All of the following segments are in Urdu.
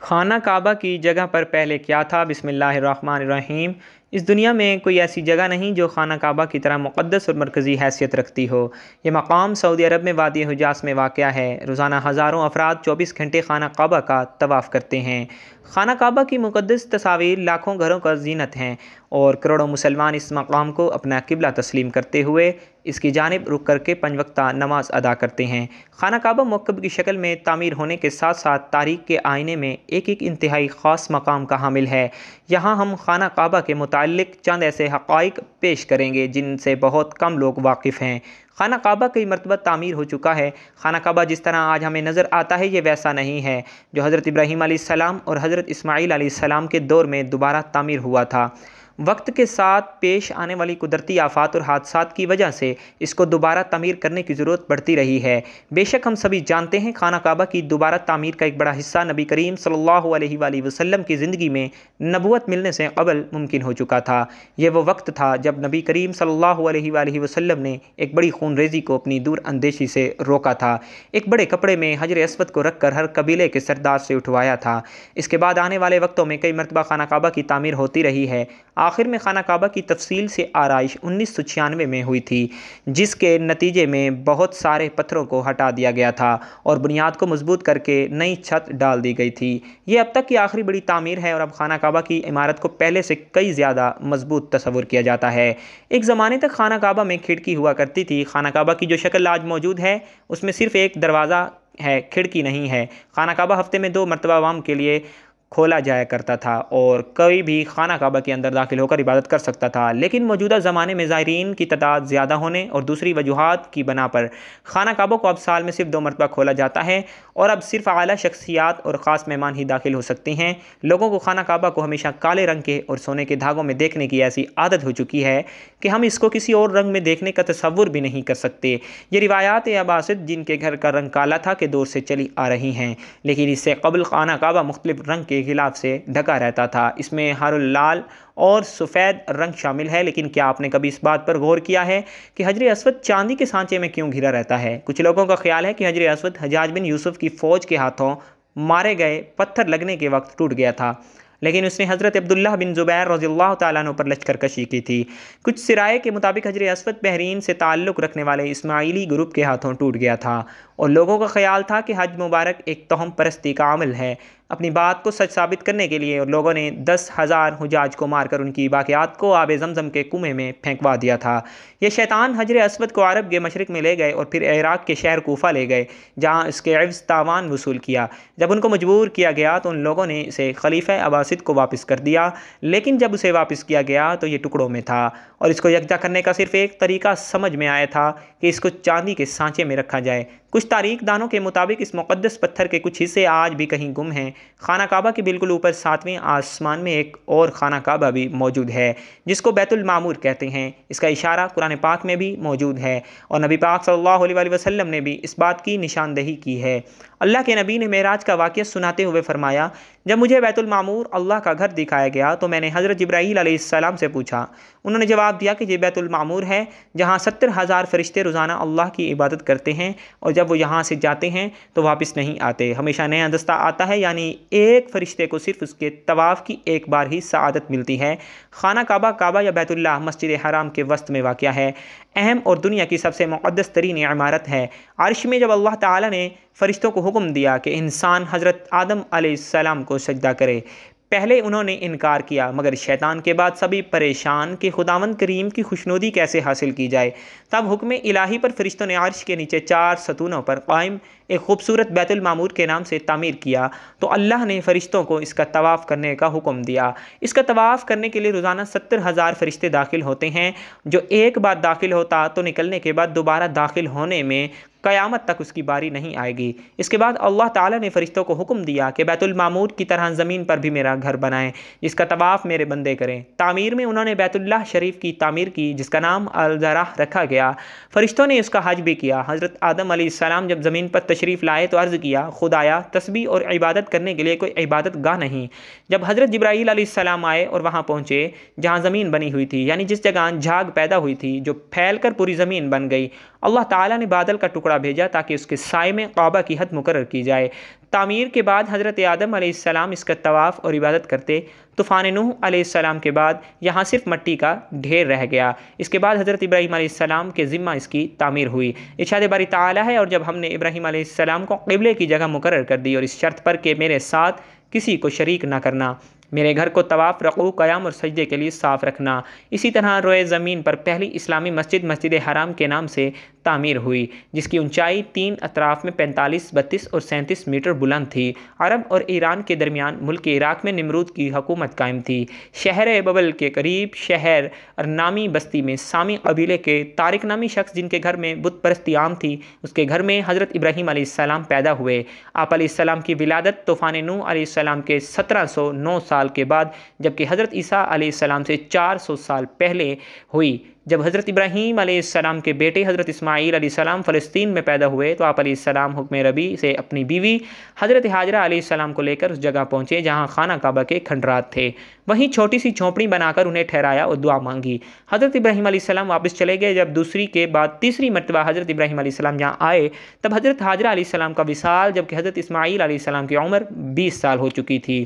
خانہ کعبہ کی جگہ پر پہلے کیا تھا؟ بسم اللہ الرحمن الرحیم۔ اس دنیا میں کوئی ایسی جگہ نہیں جو خانہ کعبہ کی طرح مقدس اور مرکزی حیثیت رکھتی ہو۔ یہ مقام سعودی عرب میں وادی حجاز میں واقع ہے۔ روزانہ ہزاروں افراد 24 گھنٹے خانہ کعبہ کا طواف کرتے ہیں۔ خانہ کعبہ کی مقدس تصاویر لاکھوں گھروں کا زینت ہیں اور کروڑوں مسلمان اس مقام کو اپنا قبلہ تسلیم کرتے ہوئے اس کی جانب رخ کر کے 5 وقتہ نماز ادا کرتے ہیں۔ خانہ کعبہ موکب کی شکل میں تعمیر ہونے کے ساتھ ساتھ تاریخ کے آئینے میں ایک انتہائی خاص مقام کا حامل ہے۔ یہاں ہم خانہ کعبہ کے متعلق چند ایسے حقائق پیش کریں گے جن سے بہت کم لوگ واقف ہیں۔ خانہ کعبہ کئی مرتبہ تعمیر ہو چکا ہے۔ خانہ کعبہ جس طرح آج ہمیں نظر آتا ہے یہ ویسا نہیں ہے جو حضرت ابراہیم علیہ السلام اور حضرت اسماعیل علیہ السلام کے دور میں دوبارہ تعمیر ہوا تھا۔ وقت کے ساتھ پیش آنے والی قدرتی آفات اور حادثات کی وجہ سے اس کو دوبارہ تعمیر کرنے کی ضرورت پڑتی رہی ہے۔ بے شک ہم سبھی جانتے ہیں خانہ کعبہ کی دوبارہ تعمیر کا ایک بڑا حصہ نبی کریم صلی اللہ علیہ وآلہ وسلم کی زندگی میں نبوت ملنے سے قبل ممکن ہو چکا تھا۔ یہ وہ وقت تھا جب نبی کریم صلی اللہ علیہ وآلہ وسلم نے ایک بڑی خون ریزی کو اپنی دور اندیشی سے روکا تھا۔ ایک بڑے کپڑے میں حجر اسود کو رکھ کر ہر قبیلے کے سردار سے اٹھوایا تھا۔ اس کے بعد آنے والے وقتوں میں کئی مرتبہ خانہ کعبہ کی تعمیر ہوتی رہی ہے۔ آخر میں خانہ کعبہ کی تفصیل سے آرائش 1996 میں ہوئی تھی، جس کے نتیجے میں بہت سارے پتھروں کو ہٹا دیا گیا تھا اور بنیاد کو مضبوط کر کے نئی چھت ڈال دی گئی تھی۔ یہ اب تک کی آخری بڑی تعمیر ہے اور اب خانہ کعبہ کی عمارت کو پہلے سے کئی زیادہ مضبوط تصور کیا جاتا ہے۔ ایک زمانے تک خانہ کعبہ میں کھڑکی ہوا کرتی تھی۔ خانہ کعبہ کی جو شکل آج موجود ہے اس میں صرف ایک دروازہ ہے، کھڑکی نہیں ہے۔ خانہ کعبہ ہفتے میں 2 مرتبہ عوام کے لیے کھولا جایا کرتا تھا اور کوئی بھی خانہ کعبہ کے اندر داخل ہو کر عبادت کر سکتا تھا، لیکن موجودہ زمانے میں زائرین کی تعداد زیادہ ہونے اور دوسری وجوہات کی بنا پر خانہ کعبہ کو اب سال میں صرف 2 مرتبہ کھولا جاتا ہے اور اب صرف اعلیٰ شخصیات اور خاص مہمان ہی داخل ہو سکتے ہیں۔ لوگوں کو خانہ کعبہ کو ہمیشہ کالے رنگ کے اور سونے کے دھاگوں میں دیکھنے کی ایسی عادت ہو چکی ہے کہ ہم اس کو کسی اور رنگ میں دیکھنے کا تصور بھی نہیں کر سکتے۔ یہ روایات عباسد جن کے گھر کا رنگ کالا تھا کے دور سے چلی آ رہی ہیں، لیکن اس سے قبل خانہ کعبہ مختلف رنگ کے غلاف سے ڈھکا رہتا تھا۔ اس میں ہر لال اور سفید رنگ شامل ہے، لیکن کیا آپ نے کبھی اس بات پر غور کیا ہے کہ حجر اسود چاندی کے سانچے میں کیوں گھرا رہتا ہے؟ کچھ لوگوں کا خیال ہے کہ حجر اسود حجاج بن یوسف کی فوج کے ہاتھوں مارے گئے پتھر لگنے کے وقت ٹوٹ گیا تھا، لیکن اس نے حضرت عبداللہ بن زبیر رضی اللہ تعالیٰ عنہ پر لشکر کشی کی تھی۔ کچھ سرائے کے مطابق حجر اسود بحرین سے تعلق رکھنے والے اسماعیلی گروپ کے ہاتھوں ٹوٹ گیا تھا اور لوگوں کا خیال تھا کہ حج مبارک ایک توہم پرستی کا عمل ہے۔ اپنی بات کو سچ ثابت کرنے کے لیے اور لوگوں نے 10,000 حجاج کو مار کر ان کی باقیات کو آب زمزم کے کنویں میں پھینکوا دیا تھا۔ یہ شیطان حجر اسود کو عرب کے مشرق میں لے گئے اور پھر عراق کے شہر کوفہ لے گئے، جہاں اس کے عوض تاوان وصول کیا۔ جب ان کو مجبور کیا گیا تو ان لوگوں نے اسے خلیفہ عباسد کو واپس کر دیا، لیکن جب اسے واپس کیا گیا تو یہ ٹکڑوں میں تھا اور اس کو یکجا کرنے کا صرف ایک طریقہ سمجھ میں آیا تھا کہ اس کو چاندی کے سانچے میں رکھا جائے۔ کچھ تاریخ دانوں کے مطابق اس مقدس پتھر کے کچھ حصے آج بھی کہیں گم ہیں۔ خانہ کعبہ کے بالکل اوپر 7ویں آسمان میں ایک اور خانہ کعبہ بھی موجود ہے جس کو بیت المعمور کہتے ہیں۔ اس کا اشارہ قرآن پاک میں بھی موجود ہے اور نبی پاک صلی اللہ علیہ وآلہ وسلم نے بھی اس بات کی نشاندہی کی ہے۔ اللہ کے نبی نے معراج کا واقعہ سناتے ہوئے فرمایا، جب مجھے بیت المعمور اللہ کا گھر دکھایا گیا تو میں نے حضرت جبرائیل علیہ السلام سے پوچھا۔ انہوں نے جواب دیا کہ یہ بیت المعمور ہے جہاں 70,000 فرشتے روزانہ اللہ کی عبادت کرتے ہیں اور جب وہ یہاں سے جاتے ہیں تو واپس نہیں آتے، ہمیشہ نیا دستہ آتا ہے، یعنی ایک فرشتے کو صرف اس کے طواف کی ایک بار ہی سعادت ملتی ہے۔ خانہ کعبہ کعبہ یا بیت اللہ مسجد حرام کے وسط میں واقع ہے، اہم اور دنیا کی سب سے مقدس ترین عمارت ہے۔ عرش میں جب اللہ تعالیٰ نے فرشتوں کو حکم دیا کہ انسان حضرت آدم علیہ السلام کو سجدہ کرے، پہلے انہوں نے انکار کیا، مگر شیطان کے بعد سبھی پریشان کہ خداوند کریم کی خوشنودی کیسے حاصل کی جائے۔ تب حکم الہی پر فرشتوں نے عرش کے نیچے 4 ستونوں پر قائم ایک خوبصورت بیت المعمور کے نام سے تعمیر کیا، تو اللہ نے فرشتوں کو اس کا طواف کرنے کا حکم دیا۔ اس کا طواف کرنے کے لیے روزانہ 70,000 فرشتے داخل ہوتے ہیں، جو ایک بار داخل ہوتا تو نکلنے کے بعد دوبارہ داخل ہونے میں قیامت تک اس کی باری نہیں آئے گی۔ اس کے بعد اللہ تعالیٰ نے فرشتوں کو حکم دیا کہ بیت المعمور کی طرح زمین پر بھی میرا گھر بنائیں جس کا طواف میرے بندے کریں۔ تعمیر میں انہوں نے بیت اللہ شریف کی تعمیر کی جس کا نام الزراح رکھا گیا۔ فرشتوں نے اس کا حج بھی کیا۔ حضرت آدم علیہ السلام جب زمین پر تشریف لائے تو عرض کیا، خدایا تسبیح اور عبادت کرنے کے لیے کوئی عبادت گاہ نہیں۔ جب حضرت جبرائیل علیہ السلام آئے اور وہاں پہنچے جہاں زمین بنی ہوئی تھی، یعنی جس جگہ جھاگ پیدا ہوئی تھی جو پھیل کر پوری زمین بن گئی، اللہ تعالیٰ نے بادل کا ٹکڑا بھیجا تاکہ اس کے سائے میں کعبہ کی حد مقرر کی جائے۔ تعمیر کے بعد حضرت آدم علیہ السلام اس کا طواف اور عبادت کرتے۔ طوفان نوح علیہ السلام کے بعد یہاں صرف مٹی کا ڈھیر رہ گیا۔ اس کے بعد حضرت ابراہیم علیہ السلام کے ذمہ اس کی تعمیر ہوئی۔ ارشاد باری تعالیٰ ہے، اور جب ہم نے ابراہیم علیہ السلام کو قبلے کی جگہ مقرر کر دی اور اس شرط پر کہ میرے ساتھ کسی کو شریک نہ کرنا، میرے گھر کو طواف، رکوع، قیام اور سجدے کے لیے صاف رکھنا۔ اسی طرح روئے زمین پر پہلی اسلامی مسجد مسجد حرام کے نام سے تعمیر ہوئی، جس کی اونچائی 3 اطراف میں 45، 32 اور 37 میٹر بلند تھی۔ عرب اور ایران کے درمیان ملک عراق میں نمرود کی حکومت قائم تھی۔ شہر ببل کے قریب شہر نامی بستی میں سامی قبیلے کے طارق نامی شخص، جن کے گھر میں بت پرستی عام تھی، اس کے گھر میں حضرت ابراہیم علیہ السلام پیدا ہوئے۔ آپ علیہ السلام کی ولادت طوفان نوح علیہ السلام کے 1709 سال کے بعد، جبکہ حضرت عیسیٰ علیہ السلام سے 400 سال پہلے ہوئی۔ جب حضرت ابراہیم علیہ السلام کے بیٹے حضرت اسماعیل علیہ السلام فلسطین میں پیدا ہوئے تو آپ علیہ السلام حکم ربی سے اپنی بیوی حضرت ہاجرہ علیہ السلام کو لے کر اس جگہ پہنچے جہاں خانہ کعبہ کے کھنڈرات تھے۔ وہیں چھوٹی سی جھونپڑی بنا کر انہیں ٹھہرایا اور دعا مانگی۔ حضرت ابراہیم علیہ السلام واپس چلے گئے۔ جب دوسری کے بعد تیسری مرتبہ حضرت ابراہیم علیہ السلام یہاں آئے تب حضرت ہاجرہ علیہ السلام کا وصال، جبکہ حضرت اسماعیل علیہ السلام کی عمر 20 سال ہو چکی تھی۔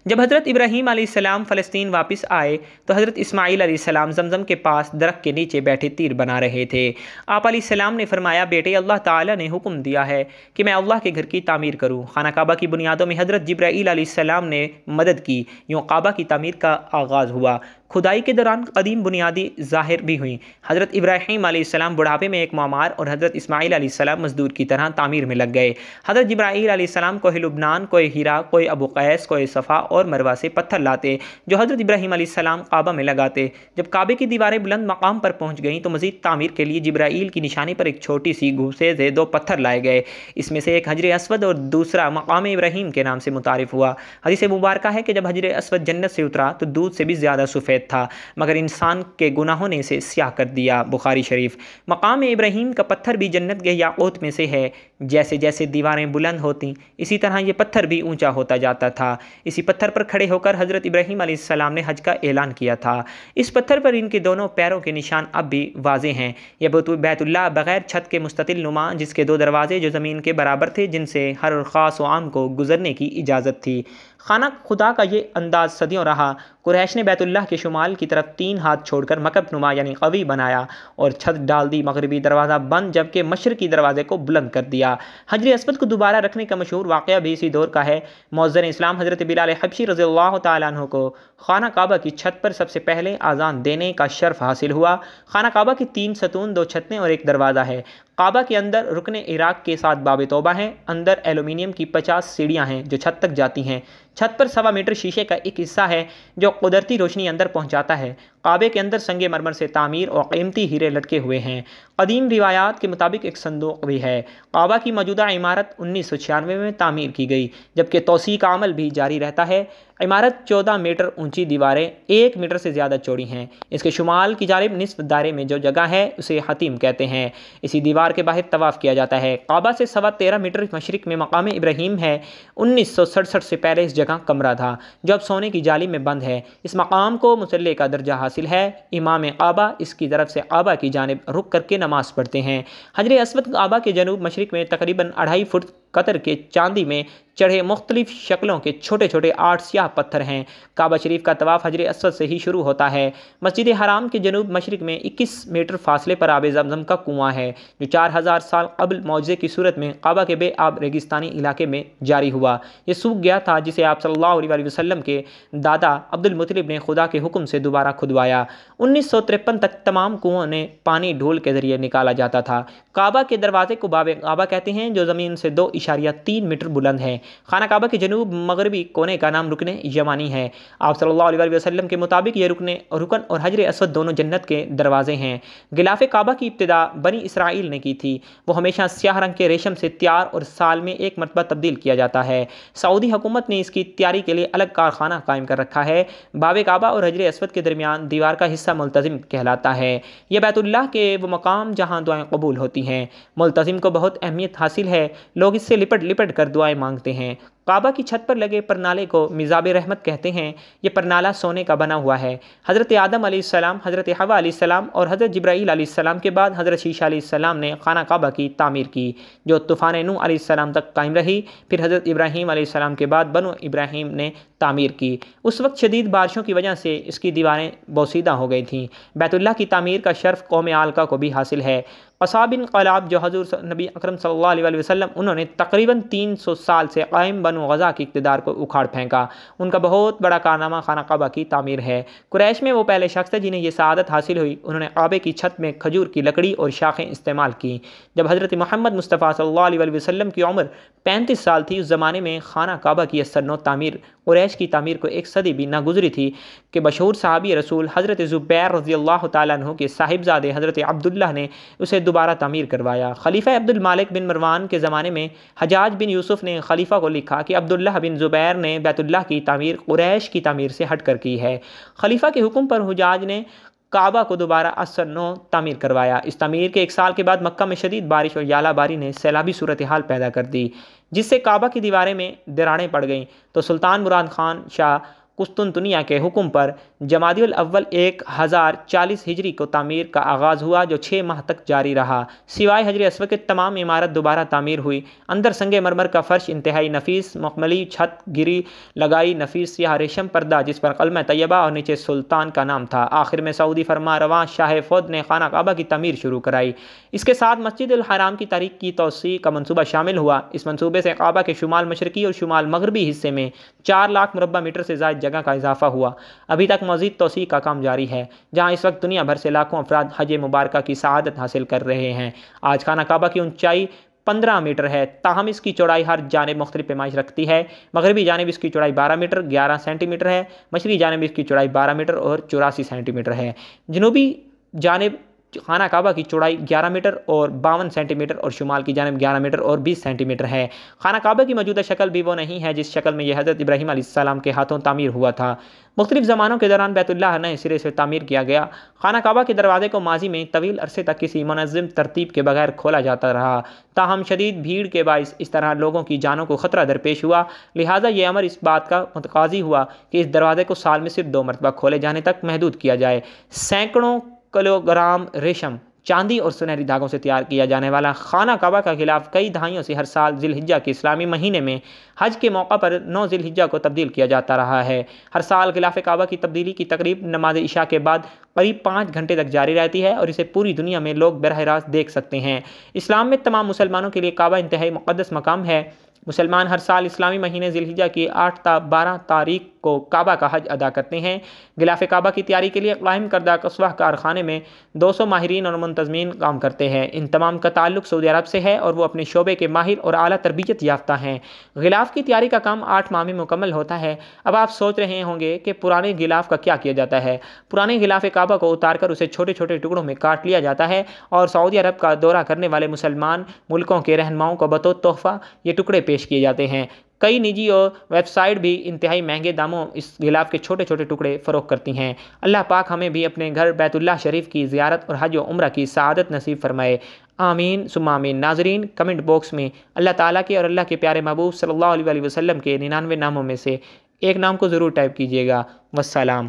جب حضرت ابراہیم علیہ السلام فلسطین واپس آئے تو حضرت اسماعیل علیہ السلام زمزم کے پاس درخت کے نیچے بیٹھے تیر بنا رہے تھے۔ آپ علیہ السلام نے فرمایا، بیٹے، اللہ تعالیٰ نے حکم دیا ہے کہ میں اللہ کے گھر کی تعمیر کروں۔ خانہ کعبہ کی بنیادوں میں حضرت جبرائیل علیہ السلام نے مدد کی۔ یوں کعبہ کی تعمیر کا آغاز ہوا۔ کھدائی کے دوران قدیم بنیادی ظاہر بھی ہوئیں۔ حضرت ابراہیم علیہ السلام بڑھاپے میں ایک معمار اور حضرت اسماعیل علیہ السلام مزدور کی طرح تعمیر میں لگ گئے۔ حضرت جبرائیل علیہ السلام کوہ لبنان، کوہ ہیرا، کوہ ابو قیس، کوہ صفا اور مروہ سے پتھر لاتے جو حضرت ابراہیم علیہ السلام کعبہ میں لگاتے۔ جب کعبے کی دیواریں بلند مقام پر پہنچ گئیں تو مزید تعمیر کے لیے جبرائیل کی نشانی پر ایک چھوٹی سی گھوسے سے 2 پتھر لائے گئے۔ اس میں سے ایک حجر اسود اور دوسرا مقام ابراہیم کے نام سے متعارف ہوا۔ حدیث مبارکہ ہے کہ جب حجر اسود جنت سے اترا تو دودھ سے بھی زیادہ سفید تھا، مگر انسان کے گناہوں نے اسے سیاہ کر دیا۔ بخاری شریف۔ مقام ابراہیم کا پتھر بھی جنت کے یاقوت میں سے ہے۔ جیسے جیسے دیواریں بلند ہوتیں اسی طرح یہ پتھر بھی اونچا ہوتا جاتا تھا۔ اسی پتھر پر کھڑے ہو کر حضرت ابراہیم علیہ السلام نے حج کا اعلان کیا تھا۔ اس پتھر پر ان کے دونوں پیروں کے نشان اب بھی واضح ہیں۔ یہ بیت اللہ بغیر چھت کے مستطیل نما، جس کے 2 دروازے جو زمین کے برابر تھے، جن سے ہر خاص و عام کو گزرنے کی اجازت تھی۔ خانہ خدا کا یہ انداز صدیوں رہا۔ قریش نے بیت اللہ کے شمال کی طرف 3 ہاتھ چھوڑ کر مکب نما یعنی قوی بنایا اور چھت ڈال دی۔ مغربی دروازہ بند جبکہ مشرقی دروازے کو بلند کر دیا۔ حجر اسود کو دوبارہ رکھنے کا مشہور واقعہ بھی اسی دور کا ہے۔ مؤذن اسلام حضرت بلال حبشی رضی اللہ تعالیٰ عنہ کو خانہ کعبہ کی چھت پر سب سے پہلے اذان دینے کا شرف حاصل ہوا۔ خانہ کعبہ کی 3 ستون، 2 چھتیں اور 1 دروازہ ہے۔ کعبہ کے اندر رکن عراق کے ساتھ باب توبہ ہیں۔ اندر ایلومینیم کی 50 سیڑھیاں ہیں جو چھت تک جاتی ہیں۔ چھت پر 1.25 میٹر شیشے کا ایک حصہ ہے جو قدرتی روشنی اندر پہنچاتا ہے۔ کعبے کے اندر سنگ مرمر سے تعمیر اور قیمتی ہیرے لٹکے ہوئے ہیں۔ قدیم روایات کے مطابق ایک صندوق بھی ہے۔ کعبہ کی موجودہ عمارت 1996 میں تعمیر کی گئی، جبکہ توسیع کا عمل بھی جاری رہتا ہے۔ عمارت 14 میٹر اونچی، دیواریں 1 میٹر سے زیادہ چوڑی ہیں۔ اس کے شمال کی جانب نصف دائرے میں جو جگہ ہے اسے حتیم کہتے ہیں۔ اسی دیوار کے باہر طواف کیا جاتا ہے۔ کعبہ سے 13.25 میٹر مشرق میں مقام ابراہیم ہے۔ 1967 سے پہلے اس جگہ کمرہ تھا جو اب سونے کی جالی میں بند ہے۔ اس مقام کو مصلی کا درجہ حاصل ہے۔ امام کعبہ اس کی طرف سے کعبہ کی جانب رخ کر کے نماز پڑھتے ہیں۔ حجر اسود کعبہ کے جنوب مشرق میں تقریباً 2.5 فٹ قطر کے چاندی میں چڑھے مختلف شکلوں کے چھوٹے چھوٹے 8 سیاہ پتھر ہیں۔ کعبہ شریف کا طواف حجر اسود سے ہی شروع ہوتا ہے۔ مسجد حرام کے جنوب مشرق میں 21 میٹر فاصلے پر آب زمزم کا کنواں ہے جو 4000 سال قبل معجزے کی صورت میں کعبہ کے بے آب ریگستانی علاقے میں جاری ہوا۔ یہ سوکھ گیا تھا جسے آپ صلی اللہ علیہ وسلم کے دادا عبد المطلب نے خدا کے حکم سے دوبارہ کھدوایا۔ 1953 تک تمام کنوؤں نے پانی ڈھول کے ذریعے نکالا جاتا تھا۔ کعبہ کے دروازے کو باب کعبہ کہتے ہیں جو زمین سے 2.3 میٹر بلند ہے۔ خانہ کعبہ کے جنوب مغربی کونے کا نام رکن یمانی ہے۔ آپ صلی اللہ علیہ وسلم کے مطابق یہ رکن اور حجر اسود دونوں جنت کے دروازے ہیں۔ غلاف کعبہ کی ابتدا بنی اسرائیل نے کی تھی۔ وہ ہمیشہ سیاہ رنگ کے ریشم سے تیار اور سال میں 1 مرتبہ تبدیل کیا جاتا ہے۔ سعودی حکومت نے اس کی تیاری کے لیے الگ کارخانہ قائم کر رکھا ہے۔ باب کعبہ اور حجر اسود کے درمیان دیوار کا حصہ ملتزم کہلاتا ہے۔ یہ بیت اللہ کے وہ مقام جہاں دعائیں قبول ہوتی ہیں۔ ملتزم کو بہت اہمیت حاصل ہے۔ لوگ اس سے سے لپٹ لپٹ کر دعائیں مانگتے ہیں۔ کعبہ کی چھت پر لگے پرنالے کو میزاب رحمت کہتے ہیں۔ یہ پرنالہ سونے کا بنا ہوا ہے۔ حضرت آدم علیہ السلام، حضرت حوا علیہ السلام اور حضرت جبرائیل علیہ السلام کے بعد حضرت شیشہ علیہ السلام نے خانہ کعبہ کی تعمیر کی، جو طوفان نوح علیہ السلام تک قائم رہی۔ پھر حضرت ابراہیم علیہ السلام کے بعد بنو ابراہیم نے تعمیر کی۔ اس وقت شدید بارشوں کی وجہ سے اس کی دیواریں بوسیدہ ہو گئی تھیں۔ بیت اللہ کی تعمیر کا شرف قوم عالقہ کو بھی حاصل ہے۔ قصاب بن قلاب جو حضور نبی اکرم صلی اللہ علیہ وسلم، انہوں نے تقریباً 300 سال سے قائم بنو غزہ کی اقتدار کو اکھاڑ پھینکا۔ ان کا بہت بڑا کارنامہ خانہ کعبہ کی تعمیر ہے۔ قریش میں وہ پہلے شخص تھے جنہیں یہ سعادت حاصل ہوئی۔ انہوں نے کعبے کی چھت میں کھجور کی لکڑی اور شاخیں استعمال کی۔ جب حضرت محمد مصطفیٰ صلی اللہ علیہ وسلم کی عمر 35 سال تھی، اس زمانے میں خانہ کعبہ کی اثر نو تعمیر قریش کی تعمیر کو ایک صدی بھی نہ گزری تھی کہ مشہور صحابی رسول حضرت زبیر رضی اللہ تعالیٰ عنہ کے صاحبزادے حضرت عبداللہ نے اسے دوبارہ تعمیر کروایا۔ خلیفہ عبد المالک بن مروان کے زمانے میں حجاج بن یوسف نے خلیفہ کو لکھا کہ عبداللہ بن زبیر نے بیت اللہ کی تعمیر قریش کی تعمیر سے ہٹ کر کی ہے۔ خلیفہ کے حکم پر حجاج نے کعبہ کو دوبارہ اثر نو تعمیر کروایا۔ اس تعمیر کے 1 سال کے بعد مکہ میں شدید بارش اور یالہ باری نے سیلابی صورتحال پیدا کر دی، جس سے کعبہ کی دیواریں میں دراڑیں پڑ گئیں۔ تو سلطان مراد خان شاہ قسطنطنیہ کے حکم پر جمادی الاول 1040 ہجری کو تعمیر کا آغاز ہوا، جو 6 ماہ تک جاری رہا۔ سوائے حجر اسود کے تمام عمارت دوبارہ تعمیر ہوئی۔ اندر سنگ مرمر کا فرش انتہائی نفیس مخملی چھت گری لگائی نفیس سیاہ ریشم پردہ جس پر کلمہ طیبہ اور نیچے سلطان کا نام تھا۔ آخر میں سعودی فرما رواں شاہ فود نے خانہ کعبہ کی تعمیر شروع کرائی۔ اس کے ساتھ مسجد الحرام کی تاریخ کی توسیع کا منصوبہ شامل ہوا۔ اس منصوبے سے کعبہ کے شمال مشرقی اور شمال مغربی حصے میں 4 لاکھ مربع میٹر سے زائد جگہ کا اضافہ ہوا۔ ابھی تک مزید توسیع کا کام جاری ہے، جہاں اس وقت دنیا بھر سے لاکھوں افراد حج مبارکہ کی سعادت حاصل کر رہے ہیں۔ آج خانہ کعبہ کی اونچائی 15 میٹر ہے، تاہم اس کی چوڑائی ہر جانب مختلف پیمائش رکھتی ہے۔ مغربی جانب اس کی چوڑائی 12 میٹر 11 سینٹی میٹر ہے، مشرقی جانب اس کی چوڑائی 12 میٹر اور 84 سینٹی میٹر ہے۔ جنوبی جانب خانہ کعبہ کی چوڑائی 11 میٹر اور 52 سینٹی میٹر اور شمال کی جانب 11 میٹر اور 20 سینٹی میٹر ہے۔ خانہ کعبہ کی موجودہ شکل بھی وہ نہیں ہے جس شکل میں یہ حضرت ابراہیم علیہ السلام کے ہاتھوں تعمیر ہوا تھا۔ مختلف زمانوں کے دوران بیت اللہ نئے سرے سے تعمیر کیا گیا۔ خانہ کعبہ کے دروازے کو ماضی میں طویل عرصے تک کسی منظم ترتیب کے بغیر کھولا جاتا رہا، تاہم شدید بھیڑ کے باعث اس طرح لوگوں کی جانوں کو خطرہ درپیش ہوا، لہٰذا یہ امر اس بات کا متقاضی ہوا کہ اس دروازے کو سال میں صرف 2 مرتبہ کھولے جانے تک محدود کیا جائے۔ سینکڑوں کلو گرام ریشم، چاندی اور سنہری دھاگوں سے تیار کیا جانے والا خانہ کعبہ کا غلاف کئی دہائیوں سے ہر سال ذی الحجہ کے اسلامی مہینے میں حج کے موقع پر 9 ذی الحجہ کو تبدیل کیا جاتا رہا ہے۔ ہر سال غلاف کعبہ کی تبدیلی کی تقریب نماز عشاء کے بعد قریب 5 گھنٹے تک جاری رہتی ہے اور اسے پوری دنیا میں لوگ براہ راست دیکھ سکتے ہیں۔ اسلام میں تمام مسلمانوں کے لیے کعبہ انتہائی مقدس مقام ہے۔ مسلمان ہر سال اسلامی مہینے ذی الحجہ کی 8 تا 12 تاریخ کو کعبہ کا حج ادا کرتے ہیں۔ غلاف کعبہ کی تیاری کے لیے قائم کردہ قصوہ کارخانے میں 200 ماہرین اور منتظمین کام کرتے ہیں۔ ان تمام کا تعلق سعودی عرب سے ہے اور وہ اپنے شعبے کے ماہر اور اعلیٰ تربیت یافتہ ہیں۔ غلاف کی تیاری کا کام 8 ماہ میں مکمل ہوتا ہے۔ اب آپ سوچ رہے ہوں گے کہ پرانے غلاف کا کیا کیا جاتا ہے۔ پرانے غلاف کعبہ کو اتار کر اسے چھوٹے چھوٹے ٹکڑوں میں کاٹ لیا جاتا ہے اور سعودی عرب کا دورہ کرنے والے مسلمان ملکوں کے رہنماؤں کو بطور تحفہ یہ ٹکڑے پیش کیے جاتے ہیں۔ کئی نجی اور ویب سائٹ بھی انتہائی مہنگے داموں اس غلاف کے چھوٹے چھوٹے ٹکڑے فروخت کرتی ہیں۔ اللہ پاک ہمیں بھی اپنے گھر بیت اللہ شریف کی زیارت اور حج و عمرہ کی سعادت نصیب فرمائے، آمین ثم آمین۔ ناظرین، کمنٹ باکس میں اللہ تعالیٰ کے اور اللہ کے پیارے محبوب صلی اللہ علیہ وسلم کے 99 ناموں میں سے ایک نام کو ضرور ٹائپ کیجیے گا۔ والسلام۔